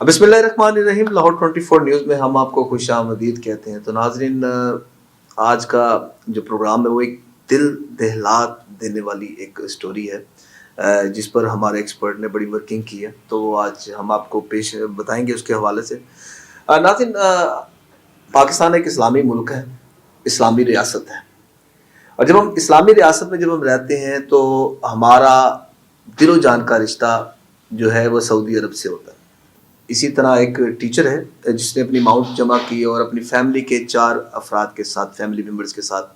بسم اللہ الرحمن الرحیم. لاہور 24 نیوز میں ہم آپ کو خوش آمدید کہتے ہیں. تو ناظرین، آج کا جو پروگرام ہے وہ ایک دل دہلا دینے والی ایک سٹوری ہے جس پر ہمارے ایکسپرٹ نے بڑی ورکنگ کی ہے. تو وہ آج ہم آپ کو پیش بتائیں گے اس کے حوالے سے. ناظرین، پاکستان ایک اسلامی ملک ہے، اسلامی ریاست ہے، اور جب ہم اسلامی ریاست میں جب ہم رہتے ہیں تو ہمارا دل و جان کا رشتہ جو ہے وہ سعودی عرب سے ہوتا ہے. اسی طرح ایک ٹیچر ہے جس نے اپنی ماؤنٹ جمع کی اور اپنی فیملی کے 4 افراد کے ساتھ، فیملی ممبرز کے ساتھ،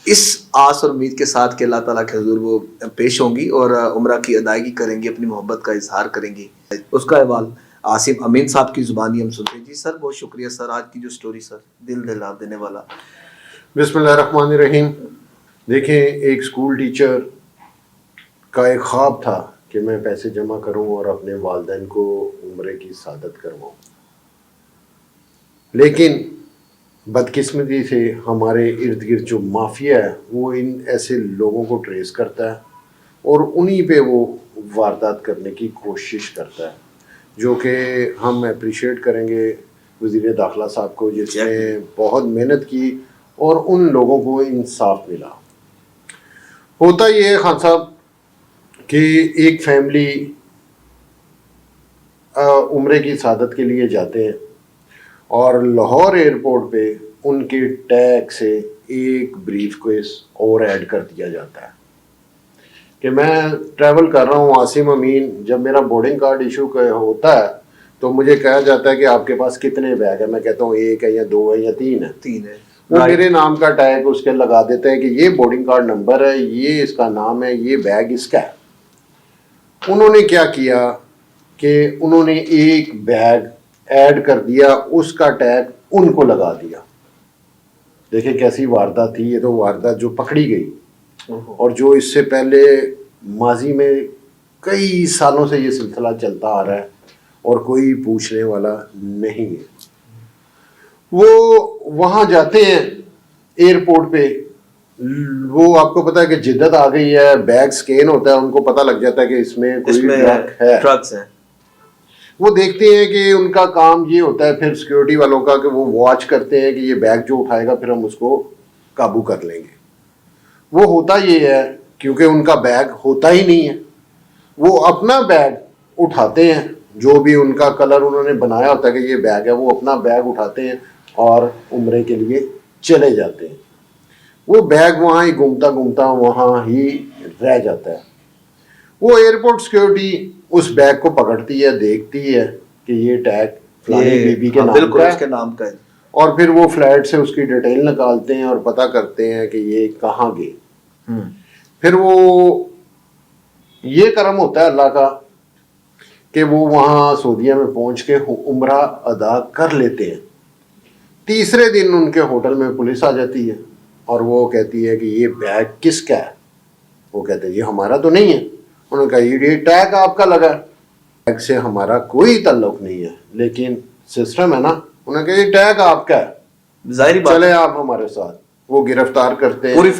اس آس اور امید کے ساتھ کہ اللہ تعالیٰ کے حضور وہ پیش ہوں گی اور عمرہ کی ادائیگی کریں گی، اپنی محبت کا اظہار کریں گی. اس کا احوال عاصم امین صاحب کی زبانی ہم سنتے ہیں. جی سر، بہت شکریہ سر. آج کی جو سٹوری سر دل دہلا دینے والا. بسم اللہ الرحمن الرحیم. دیکھیں، ایک اسکول ٹیچر کا ایک خواب تھا کہ میں پیسے جمع کروں اور اپنے والدین کو عمرے کی سعادت کرواؤں، لیکن بدقسمتی سے ہمارے ارد گرد جو مافیا ہے وہ ان ایسے لوگوں کو ٹریس کرتا ہے اور انہی پہ وہ واردات کرنے کی کوشش کرتا ہے، جو کہ ہم اپریشیٹ کریں گے وزیر داخلہ صاحب کو، جس نے بہت محنت کی اور ان لوگوں کو انصاف ملا. ہوتا یہ ہے خان صاحب کہ ایک فیملی عمرے کی سعادت کے لیے جاتے ہیں اور لاہور ایئرپورٹ پہ ان کے ٹیگ سے ایک بریف کیس اور ایڈ کر دیا جاتا ہے کہ میں ٹریول کر رہا ہوں عاصم امین. جب میرا بورڈنگ کارڈ ایشو ہوتا ہے تو مجھے کہا جاتا ہے کہ آپ کے پاس کتنے بیگ ہیں. میں کہتا ہوں 1 ہے یا 2 ہے یا 3 ہے. 3 ہے. وہ میرے نام کا ٹیگ اس کے لگا دیتے ہیں کہ یہ بورڈنگ کارڈ نمبر ہے، یہ اس کا نام ہے، یہ بیگ اس کا ہے. انہوں نے کیا کیا کہ انہوں نے ایک بیگ ایڈ کر دیا، اس کا ٹیگ ان کو لگا دیا. دیکھیں کیسی واردات تھی. یہ تو واردات جو پکڑی گئی اور جو اس سے پہلے ماضی میں کئی سالوں سے یہ سلسلہ چلتا آ رہا ہے اور کوئی پوچھنے والا نہیں ہے. وہ وہاں جاتے ہیں ایئرپورٹ پہ. وہ آپ کو پتا ہے کہ جدت آ گئی ہے، بیگ سکین ہوتا ہے، ان کو پتہ لگ جاتا ہے کہ اس میں کوئی ڈرگس ہے. وہ دیکھتے ہیں کہ ان کا کام یہ ہوتا ہے پھر سیکیورٹی والوں کا کہ وہ واچ کرتے ہیں کہ یہ بیگ جو اٹھائے گا پھر ہم اس کو قابو کر لیں گے. وہ ہوتا یہ ہے کیونکہ ان کا بیگ ہوتا ہی نہیں ہے، وہ اپنا بیگ اٹھاتے ہیں، جو بھی ان کا کلر انہوں نے بنایا ہوتا ہے کہ یہ بیگ ہے، وہ اپنا بیگ اٹھاتے ہیں اور عمرے کے لیے چلے جاتے ہیں. وہ بیگ وہاں ہی گھومتا وہاں ہی رہ جاتا ہے. وہ ایئرپورٹ سیکیورٹی اس بیگ کو پکڑتی ہے، دیکھتی ہے کہ یہ ٹیگ فلانی بی بی کے نام کا ہے، اور پھر وہ فلیٹ سے اس کی ڈیٹیل نکالتے ہیں اور پتہ کرتے ہیں کہ یہ کہاں گئے. پھر وہ یہ کرم ہوتا ہے اللہ کا کہ وہ وہاں سعودیہ میں پہنچ کے عمرہ ادا کر لیتے ہیں. تیسرے دن ان کے ہوٹل میں پولیس آ جاتی ہے اور وہ کہتی ہے کہ یہ بیگ کس کا ہے. وہ کہتے ہیں یہ ہمارا تو نہیں ہے. انہوں نے کہا یہ ٹیگ آپ کا لگا ہے. ٹیگ سے ہمارا کوئی تعلق نہیں ہے، لیکن سسٹم ہے نا. انہوں نے کہا یہ ٹیگ آپ کا ہے، ظاہری بات، چلے آپ ہمارے ساتھ. وہ گرفتار کرتے ہیں، پوری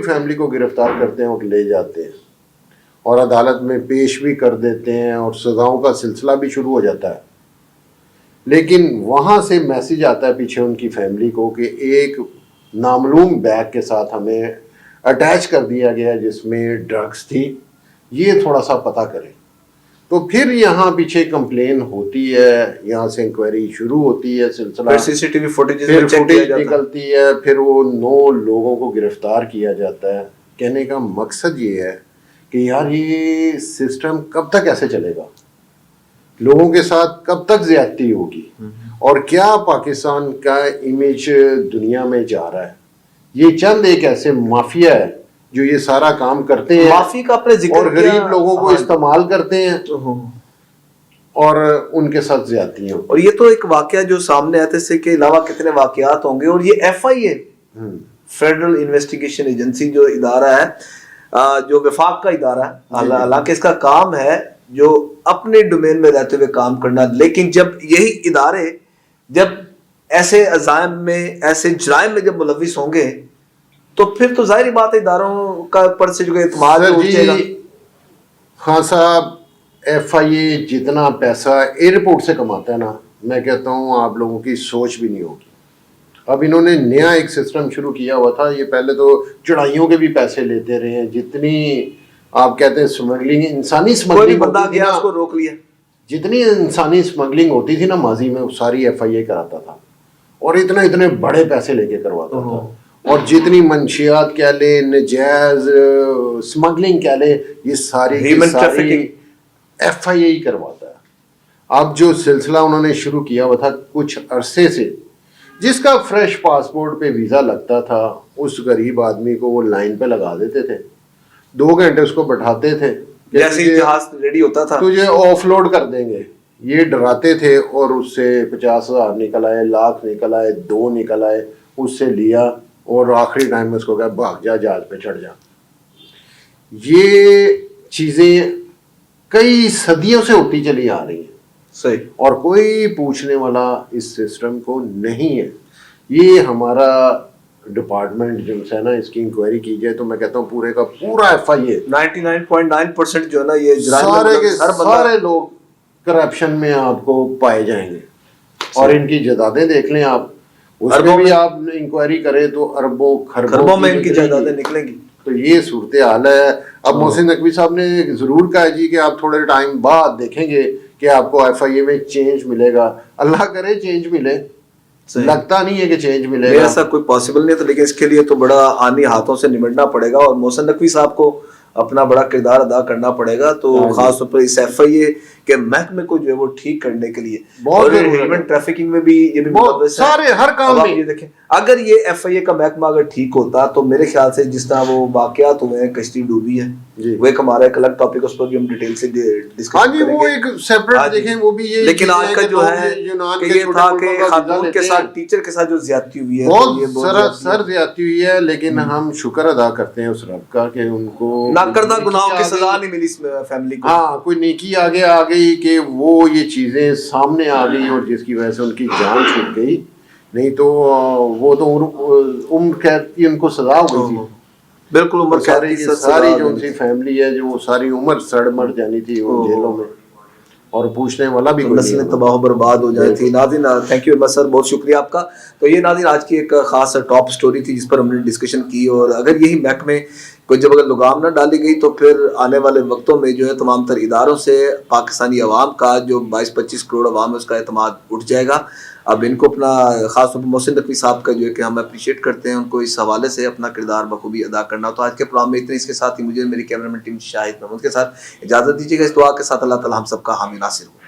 فیملی کو گرفتار کرتے ہیں اور لے جاتے ہیں اور عدالت میں پیش بھی کر دیتے ہیں اور سزاؤں کا سلسلہ بھی شروع ہو جاتا ہے. لیکن وہاں سے میسج آتا ہے پیچھے ان کی فیملی کو کہ ایک نامعلوم بیگ کے ساتھ ہمیں اٹیچ کر دیا گیا جس میں ڈرگس تھی، یہ تھوڑا سا پتہ کریں. تو پھر یہاں پیچھے کمپلین ہوتی ہے، یہاں سے انکوائری شروع ہوتی ہے، سلسلہ CCTV فوٹیج نکلتی ہے. پھر وہ 9 لوگوں کو گرفتار کیا جاتا ہے. کہنے کا مقصد یہ ہے کہ یار یہ سسٹم کب تک ایسے چلے گا، لوگوں کے ساتھ کب تک زیادتی ہوگی، اور کیا پاکستان کا امیج دنیا میں جا رہا ہے. یہ چند ایک ایسے مافیا ہے جو یہ سارا کام کرتے ہیں، معافی کا اپنے ذکر اور غریب لوگوں کو استعمال کرتے ہیں اور ان کے ساتھ زیادتیاں. اور یہ تو ایک واقعہ جو سامنے آتے سے کے علاوہ کتنے واقعات ہوں گے. اور یہ FIA فیڈرل انویسٹیگیشن ایجنسی جو ادارہ ہے، جو وفاق کا ادارہ ہے، حالانکہ اس کا کام ہے جو اپنے ڈومین میں رہتے ہوئے کام کرنا، لیکن جب یہی ادارے جب ایسے عزائم میں، ایسے جرائم میں جب ملوث ہوں گے تو پھر تو ظاہری بات ہے اداروں کا پر سے جو اعتماد اٹھے گا. ہاں صاحب، FIA جتنا پیسہ ایئرپورٹ سے کماتا ہے نا، میں کہتا ہوں آپ لوگوں کی سوچ بھی نہیں ہوگی. اب انہوں نے نیا ایک سسٹم شروع کیا ہوا تھا. یہ پہلے تو چڑھائیوں کے بھی پیسے لیتے رہے ہیں. جتنی آپ کہتے ہیں اسمگلنگ، انسانی اسمگلنگ ہوتی تھی نا، اس کو روک لیا. جتنی انسانی اسمگلنگ ہوتی تھی نا ماضی میں، وہ ساری FIA کراتا تھا اور اتنے بڑے پیسے لے کے کرواتا تھا. اور جتنی منشیات کہہ لیں، نجائز اسمگلنگ کہہ لیں، یہ ساری FIA ہی کرواتا ہے. اب جو سلسلہ انہوں نے شروع کیا ہوا تھا کچھ عرصے سے، جس کا فریش پاسپورٹ پہ ویزا لگتا تھا، اس غریب آدمی کو وہ لائن پہ لگا دیتے تھے. 2 گھنٹے اس کو بٹھاتے تھے، جیسے جہاز ریڈی ہوتا تھا تجھے آف لوڈ کر دیں گے. یہ ڈراتے تھے اور اس سے 50,000 نکل آئے، لاکھ نکل آئے، 2 نکل آئے. اس سے لیا اور آخری ٹائم میں اس کو کہا بھاگ جا، جہاز پہ چڑھ جا. یہ چیزیں کئی صدیوں سے ہوتی چلی آ رہی ہیں. صحیح. اور کوئی پوچھنے والا اس سسٹم کو نہیں ہے. یہ ہمارا ڈپارٹمنٹ جو ہے نا، اس کی انکوائری کی جائے تو میں کہتا ہوں پورے کا پورا FIA 99.9% جو ہے نا، یہ سارے لوگ کرپشن میں آپ کو پائے جائیں گے. اور ان کی جائیدادیں دیکھ لیں آپ، اس میں بھی آپ انکوائری کریں تو اربوں خربوں میں ان کی جائیدادیں نکلیں گی. تو یہ صورتحال ہے. اب محسن نقوی صاحب نے ضرور کہا جی کہ آپ تھوڑے ٹائم بعد دیکھیں گے کہ آپ کو FIA میں چینج ملے گا. اللہ کرے چینج ملے، لگتا نہیں ہے کہ چینج ملے گا. ایسا کوئی پاسبل نہیں ہے. تو لیکن اس کے لیے تو بڑا آنی ہاتھوں سے نمٹنا پڑے گا اور محسن نقوی صاحب کو اپنا بڑا کردار ادا کرنا پڑے گا. تو خاص طور پر اس FIA کے محکمے کو جو ہے وہ ٹھیک کرنے کے لیے، اور ہیومن ٹریفکنگ میں بھی یہ بھی سارے ہر کام میں یہ دیکھیں، اگر یہ FIA کا محکمہ اگر ٹھیک ہوتا تو میرے خیال سے جس طرح وہ واقعات ہوئے ہیں، کشتی ڈوبی ہے، وہ ایک ہمارا ایک الگ ٹاپک، اس پر بھی ہم ڈیٹیل سے ڈسکس کریں گے. وہ ایک سیپریٹ دیکھیں، وہ بھی یہ. لیکن آج کا جو ہے کہ یہ تھا کہ خاتون کے ساتھ، ٹیچر کے ساتھ جو زیادتی ہوئی ہے، بہت سر زیادتی ہوئی ہے. لیکن ہم شکر ادا کرتے ہیں اس رب کا کہ ان کو نہ کردہ گناہوں کی سزا نہیں ملی اس فیملی کو. ہاں، کوئی نیکی آگے آ گئی کہ وہ یہ چیزیں سامنے آ گئی اور جس کی وجہ سے ان کی جان چھوٹ گئی. نہیں تو وہ تو عمر قید کی ان کو سزا ہو گئی تھی. بالکل عمر ساری جو ان کی فیملی ہے، جو ساری عمر سڑ مر جانی تھی وہ جیلوں میں، اور پوچھنے والا بھی نسلیں تباہ و برباد ہو جاتی تھی. ناظرین تھینک یو سر، بہت شکریہ آپ کا. تو یہ ناظرین آج کی ایک خاص ٹاپ سٹوری تھی جس پر ہم نے ڈسکشن کی. اور اگر یہی محکمے کو جب اگر لگام نہ ڈالی گئی تو پھر آنے والے وقتوں میں جو ہے تمام تر اداروں سے پاکستانی عوام کا جو 22-25 کروڑ عوام ہے اس کا اعتماد اٹھ جائے گا. اب ان کو اپنا خاص طور پر محسن نقوی صاحب کا جو ہے کہ ہم اپریشیٹ کرتے ہیں، ان کو اس حوالے سے اپنا کردار بخوبی ادا کرنا. تو آج کے پروگرام میں اتنے. اس کے ساتھ ہی مجھے میری کیمرہ مین ٹیم شاہد محمود کے ساتھ اجازت دیجیے گا، اس دعا کے ساتھ اللہ تعالی ہم سب کا حامی ناصر ہو.